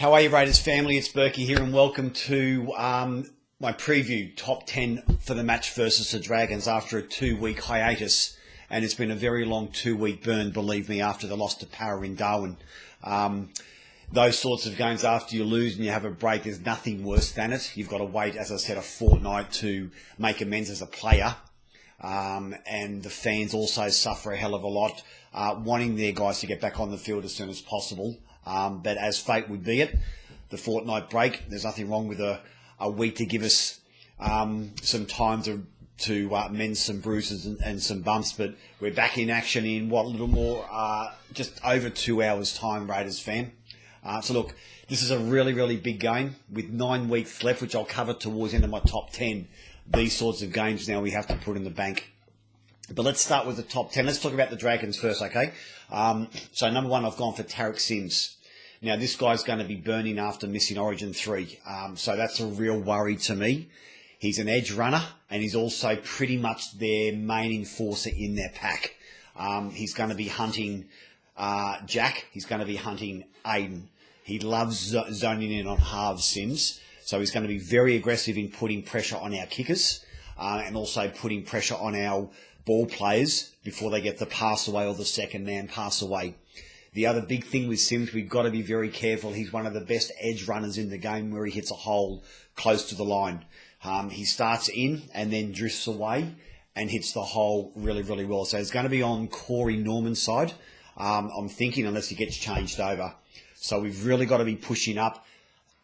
How are you, Raiders family? It's Bourkeys here, and welcome to my preview top 10 for the match versus the Dragons after a 2-week hiatus. And it's been a very long 2-week burn, believe me, after the loss to Para in Darwin. Those sorts of games, after you lose and you have a break, there's nothing worse than it. You've got to wait, as I said, a fortnight to make amends as a player. And the fans also suffer a hell of a lot, wanting their guys to get back on the field as soon as possible. But as fate would be it, the fortnight break, there's nothing wrong with a week to give us some time to mend some bruises and some bumps. But we're back in action in a little more, just over 2 hours' time, Raiders fan. So look, this is a really, really big game with 9 weeks left, which I'll cover towards the end of my top 10. These sorts of games now we have to put in the bank. But let's start with the top 10. Let's talk about the Dragons first, okay? So number 1, I've gone for Tariq Sims. Now, this guy's going to be burning after missing Origin 3. So that's a real worry to me. He's an edge runner, and he's also pretty much their main enforcer in their pack. He's going to be hunting Jack. He's going to be hunting Aiden. He loves zoning in on halves, Sims. So he's going to be very aggressive in putting pressure on our kickers and also putting pressure on our ball players before they get the pass away or the second man pass away. The other big thing with Sims, we've got to be very careful. He's one of the best edge runners in the game where he hits a hole close to the line. He starts in and then drifts away and hits the hole really, really well. So it's going to be on Corey Norman's side, I'm thinking, unless he gets changed over. So we've really got to be pushing up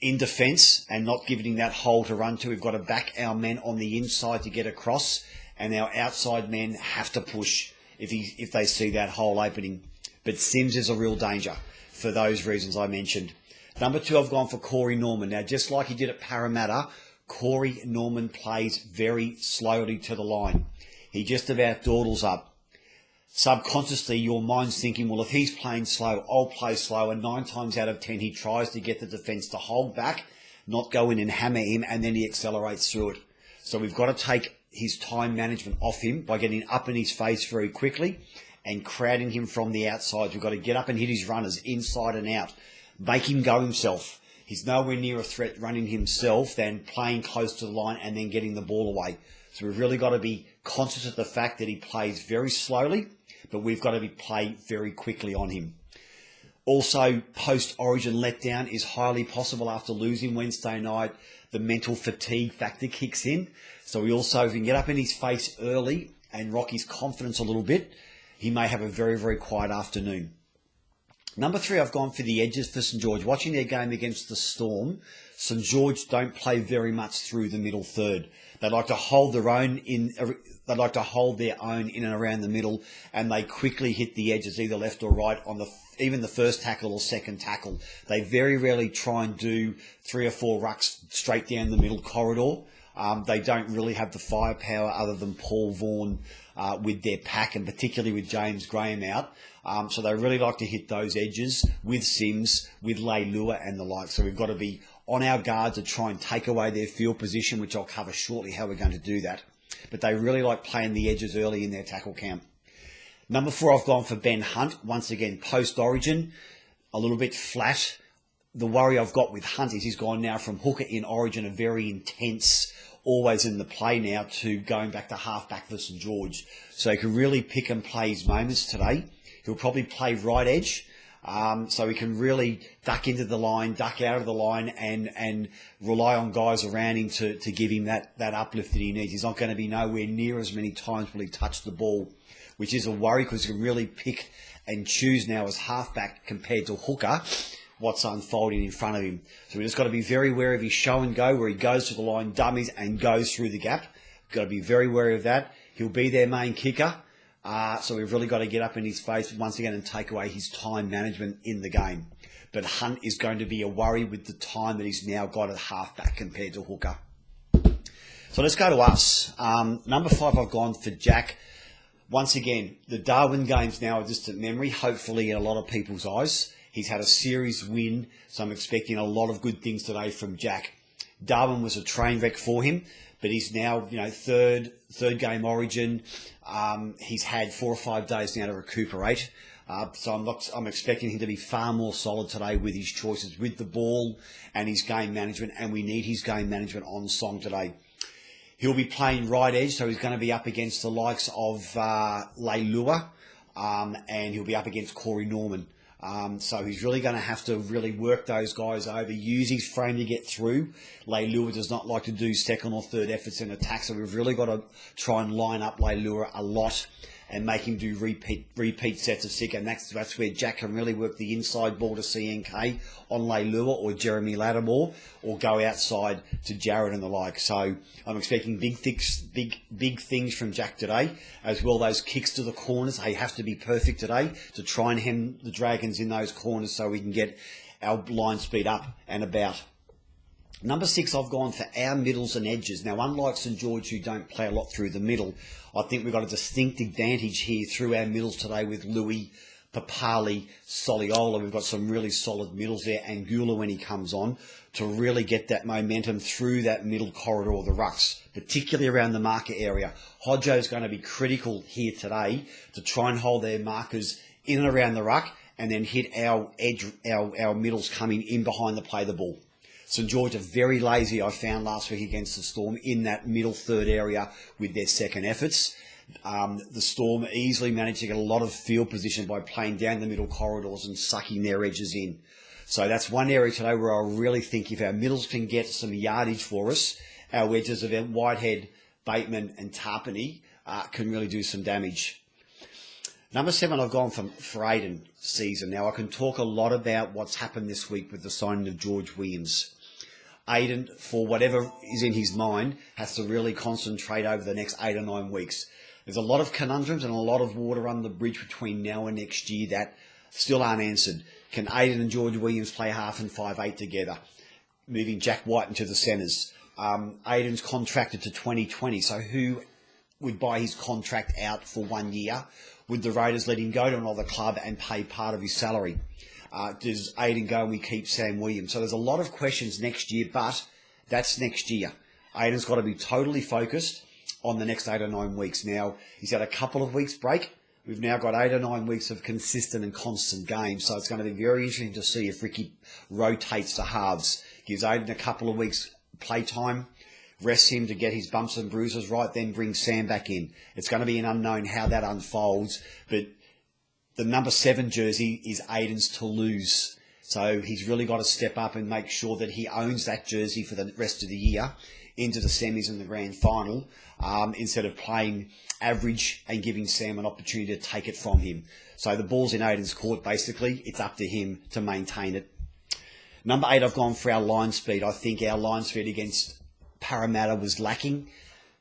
in defence and not giving him that hole to run to. We've got to back our men on the inside to get across, and our outside men have to push if they see that hole opening. But Sims is a real danger for those reasons I mentioned. Number 2, I've gone for Corey Norman. Now, just like he did at Parramatta, Corey Norman plays very slowly to the line. He just about dawdles up. Subconsciously, your mind's thinking, well, if he's playing slow, I'll play slow. And 9 times out of 10, he tries to get the defence to hold back, not go in and hammer him, and then he accelerates through it. So we've got to take his time management off him by getting up in his face very quickly and crowding him from the outside. We've got to get up and hit his runners inside and out. Make him go himself. He's nowhere near a threat running himself than playing close to the line and then getting the ball away. So we've really got to be conscious of the fact that he plays very slowly, but we've got to play very quickly on him. Also, post-Origin letdown is highly possible after losing Wednesday night. The mental fatigue factor kicks in. So we also, if we can get up in his face early and rock his confidence a little bit, he may have a very, very quiet afternoon. Number 3, I've gone for the edges for St George. Watching their game against the Storm, St George don't play very much through the middle third. They like to hold their own in and around the middle, and they quickly hit the edges either left or right on even the first tackle or second tackle. They very rarely try and do 3 or 4 rucks straight down the middle corridor. They don't really have the firepower other than Paul Vaughan with their pack, and particularly with James Graham out. So they really like to hit those edges with Sims, with Leilua and the like. So we've got to be on our guard to try and take away their field position, which I'll cover shortly how we're going to do that. But they really like playing the edges early in their tackle camp. Number 4, I've gone for Ben Hunt. Once again, post-Origin, a little bit flat. The worry I've got with Hunt is he's gone now from hooker in Origin, a very intense, always in the play now, to going back to halfback for St George. So he can really pick and play his moments today. He'll probably play right edge, so he can really duck into the line, duck out of the line, and rely on guys around him to give him that uplift that he needs. He's not going to be nowhere near as many times will he touch the ball, which is a worry because he can really pick and choose now as halfback compared to hooker what's unfolding in front of him. So we've just got to be very wary of his show and go, where he goes to the line, dummies, and goes through the gap. We've got to be very wary of that. He'll be their main kicker. So we've really got to get up in his face once again and take away his time management in the game. But Hunt is going to be a worry with the time that he's now got at halfback compared to hooker. So let's go to us. Number 5, I've gone for Jack. Once again, the Darwin games now are distant memory, hopefully in a lot of people's eyes. He's had a series win, so I'm expecting a lot of good things today from Jack. Darwin was a train wreck for him, but he's now, third game Origin. He's had 4 or 5 days now to recuperate. I'm expecting him to be far more solid today with his choices with the ball and his game management, and we need his game management on song today. He'll be playing right edge, so he's going to be up against the likes of Leilua, and he'll be up against Corey Norman. So he's really going to have to really work those guys over, use his frame to get through. Leilua does not like to do second or third efforts in attack, so we've really got to try and line up Leilua a lot and make him do repeat sets of sick, and that's where Jack can really work the inside ball to CNK on Leilua or Jeremy Lattimore, or go outside to Jared and the like. So I'm expecting big things from Jack today, as well. Those kicks to the corners, they have to be perfect today to try and hem the Dragons in those corners so we can get our line speed up and about. Number 6, I've gone for our middles and edges. Now, unlike St George, who don't play a lot through the middle, I think we've got a distinct advantage here through our middles today with Louis, Papali, Soliola. We've got some really solid middles there, and Gula when he comes on, to really get that momentum through that middle corridor or the rucks, particularly around the marker area. Hodjo's going to be critical here today to try and hold their markers in and around the ruck, and then hit our edge, our middles coming in behind the play the ball. St George are very lazy, I found last week against the Storm, in that middle third area with their second efforts. The Storm easily managed to get a lot of field position by playing down the middle corridors and sucking their edges in. So that's one area today where I really think if our middles can get some yardage for us, our edges of Whitehead, Bateman and Tarpany can really do some damage. Number 7, I've gone for Aiden season. Now, I can talk a lot about what's happened this week with the signing of George Williams. Aiden, for whatever is in his mind, has to really concentrate over the next 8 or 9 weeks. There's a lot of conundrums and a lot of water under the bridge between now and next year that still aren't answered. Can Aiden and George Williams play half and 5/8 together? Moving Jack White into the centres. Aiden's contracted to 2020, so who would buy his contract out for 1 year? Would the Raiders let him go to another club and pay part of his salary? Does Aiden go and we keep Sam Williams? So there's a lot of questions next year, but that's next year. Aiden's got to be totally focused on the next 8 or 9 weeks. Now, he's had a couple of weeks break. We've now got 8 or 9 weeks of consistent and constant games, so it's going to be very interesting to see if Ricky rotates the halves, gives Aiden a couple of weeks play time, rests him to get his bumps and bruises right, then brings Sam back in. It's going to be an unknown how that unfolds, but the number 7 jersey is Aiden's to lose. So he's really got to step up and make sure that he owns that jersey for the rest of the year into the semis and the grand final, instead of playing average and giving Sam an opportunity to take it from him. So the ball's in Aiden's court, basically. It's up to him to maintain it. Number 8, I've gone for our line speed. I think our line speed against Parramatta was lacking.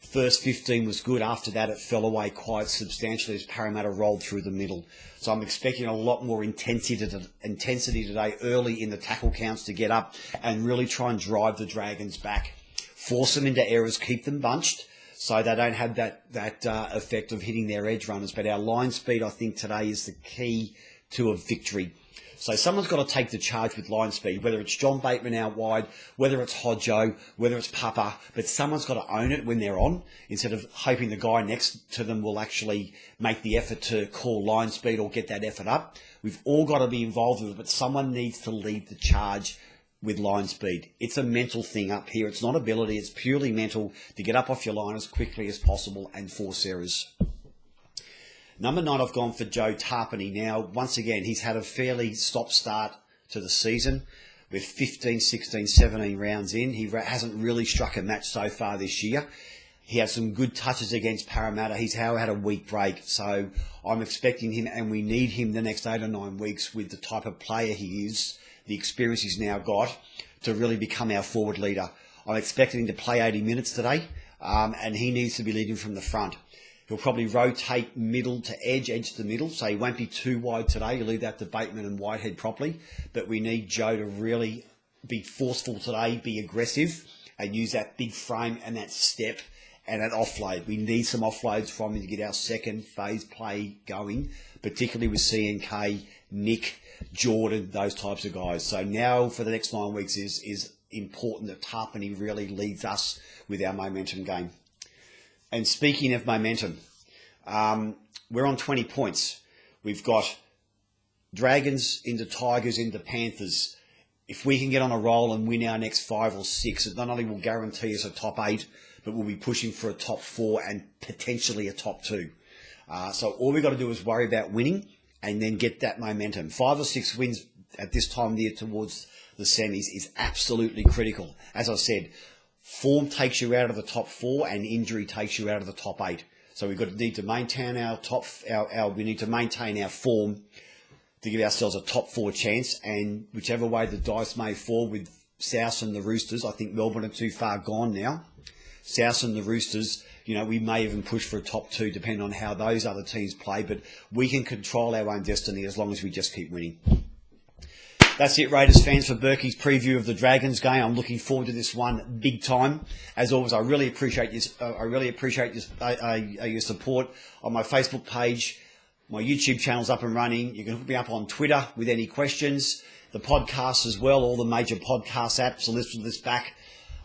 First 15 was good. After that, it fell away quite substantially as Parramatta rolled through the middle. So I'm expecting a lot more intensity today early in the tackle counts to get up and really try and drive the Dragons back. Force them into errors, keep them bunched so they don't have that effect of hitting their edge runners. But our line speed, I think, today is the key to a victory. So someone's got to take the charge with line speed, whether it's John Bateman out wide, whether it's Hodjo, whether it's Papa, but someone's got to own it when they're on, instead of hoping the guy next to them will actually make the effort to call line speed or get that effort up. We've all got to be involved with it, but someone needs to lead the charge with line speed. It's a mental thing up here. It's not ability. It's purely mental to get up off your line as quickly as possible and force errors. Number 9, I've gone for Joe Tarpany. Now, once again, he's had a fairly stop-start to the season with 15, 16, 17 rounds in. He hasn't really struck a match so far this year. He had some good touches against Parramatta. He's had a week break, so I'm expecting him, and we need him the next 8 or 9 weeks with the type of player he is, the experience he's now got, to really become our forward leader. I'm expecting him to play 80 minutes today, and he needs to be leading from the front. He'll probably rotate middle to edge to middle, so he won't be too wide today. You'll leave that to Bateman and Whitehead properly. But we need Joe to really be forceful today, be aggressive, and use that big frame and that step and that offload. We need some offloads from him to get our second phase play going, particularly with CNK, Nick, Jordan, those types of guys. So now for the next 9 weeks is important that Tarpany really leads us with our momentum game. And speaking of momentum, we're on 20 points. We've got Dragons into Tigers into Panthers. If we can get on a roll and win our next 5 or 6, it not only will guarantee us a top 8, but we'll be pushing for a top 4 and potentially a top 2. So all we've got to do is worry about winning and then get that momentum. 5 or 6 wins at this time of the year towards the semis is absolutely critical. As I said, form takes you out of the top 4 and injury takes you out of the top 8. So need to maintain we need to maintain our form to give ourselves a top 4 chance, and whichever way the dice may fall with South and the Roosters, I think Melbourne are too far gone now. South and the Roosters, we may even push for a top 2 depending on how those other teams play, but we can control our own destiny as long as we just keep winning. That's it, Raiders fans, for Bourkeys' preview of the Dragons game. I'm looking forward to this one big time. As always, I really appreciate your support on my Facebook page. My YouTube channel's up and running. You can hook me up on Twitter with any questions. The podcast as well, all the major podcast apps. So listen to this back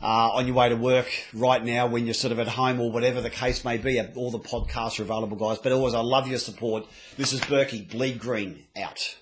on your way to work right now when you're sort of at home or whatever the case may be. All the podcasts are available, guys. But always, I love your support. This is Bourkey, Bleed Green, out.